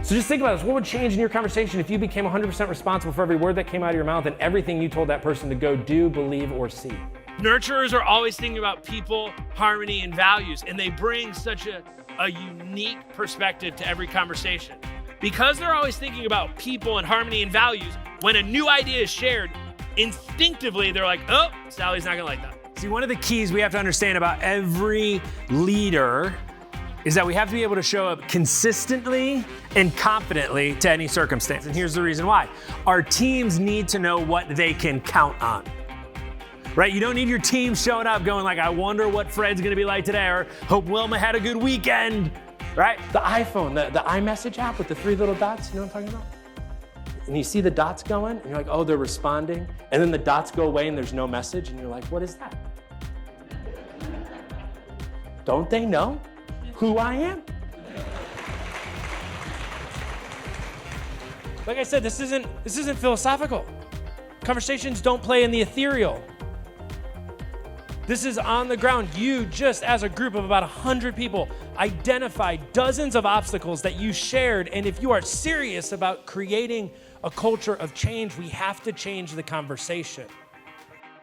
So just think about this. What would change in your conversation if you became 100% responsible for every word that came out of your mouth and everything you told that person to go do, believe, or see? Nurturers are always thinking about people, harmony, and values, and they bring such a unique perspective to every conversation. Because they're always thinking about people and harmony and values, when a new idea is shared, instinctively they're like, oh, Sally's not gonna like that. See, one of the keys we have to understand about every leader is that we have to be able to show up consistently and confidently to any circumstance. And here's the reason why. Our teams need to know what they can count on. Right? You don't need your team showing up going like, I wonder what Fred's gonna be like today, or hope Wilma had a good weekend, right? The iPhone, the iMessage app with the 3 little dots, you know what I'm talking about? And you see the dots going, and you're like, oh, they're responding. And then the dots go away and there's no message, and you're like, what is that? Don't they know who I am? Like I said, this isn't philosophical. Conversations don't play in the ethereal. This is on the ground. You, just as a group of about 100 people, identified dozens of obstacles that you shared. And if you are serious about creating a culture of change, we have to change the conversation.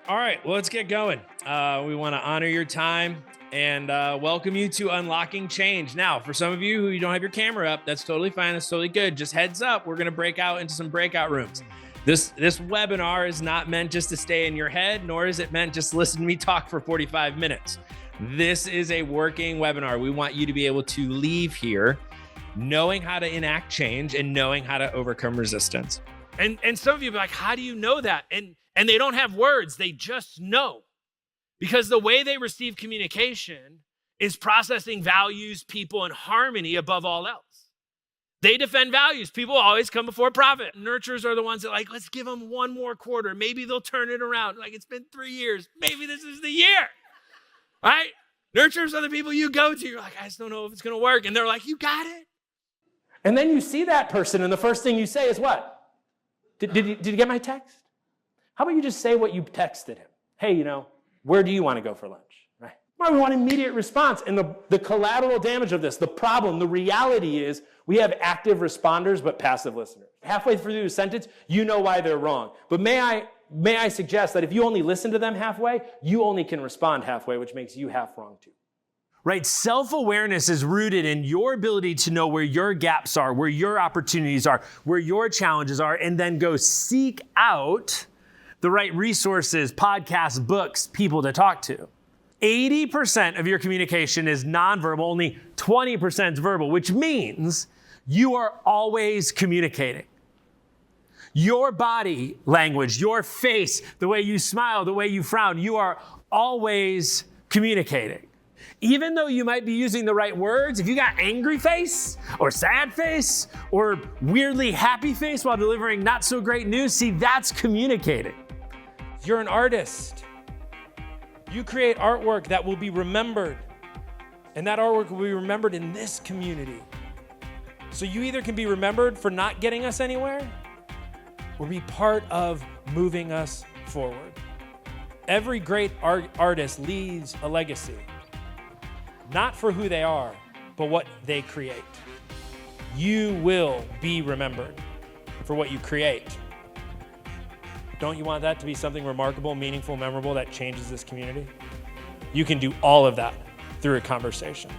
All right, well, let's get going. We want to honor your time and welcome you to Unlocking Change. Now, for some of you who you don't have your camera up, that's totally fine. That's totally good. Just heads up, we're going to break out into some breakout rooms. This webinar is not meant just to stay in your head, nor is it meant just to listen to me talk for 45 minutes. This is a working webinar. We want you to be able to leave here knowing how to enact change and knowing how to overcome resistance. And some of you be like, how do you know that? And they don't have words, they just know. Because the way they receive communication is processing values, people, and harmony above all else. They defend values. People always come before profit. Nurturers are the ones that like, let's give them one more quarter. Maybe they'll turn it around. Like, it's been 3 years. Maybe this is the year, right? Nurturers are the people you go to. You're like, I just don't know if it's going to work. And they're like, you got it. And then you see that person, and the first thing you say is what? Did you get my text? How about you just say what you texted him? Hey, where do you want to go for lunch? Right? Well, we want immediate response. And the collateral damage of this, the problem, the reality is we have active responders but passive listeners. Halfway through the sentence, you know why they're wrong. But may I suggest that if you only listen to them halfway, you only can respond halfway, which makes you half wrong too. Right? Self-awareness is rooted in your ability to know where your gaps are, where your opportunities are, where your challenges are, and then go seek out the right resources, podcasts, books, people to talk to. 80% of your communication is nonverbal, only 20% is verbal, which means you are always communicating. Your body language, your face, the way you smile, the way you frown, you are always communicating. Even though you might be using the right words, if you got angry face or sad face or weirdly happy face while delivering not so great news, see, that's communicating. You're an artist. You create artwork that will be remembered. And that artwork will be remembered in this community. So you either can be remembered for not getting us anywhere or be part of moving us forward. Every great artist leaves a legacy. Not for who they are, but what they create. You will be remembered for what you create. Don't you want that to be something remarkable, meaningful, memorable that changes this community? You can do all of that through a conversation.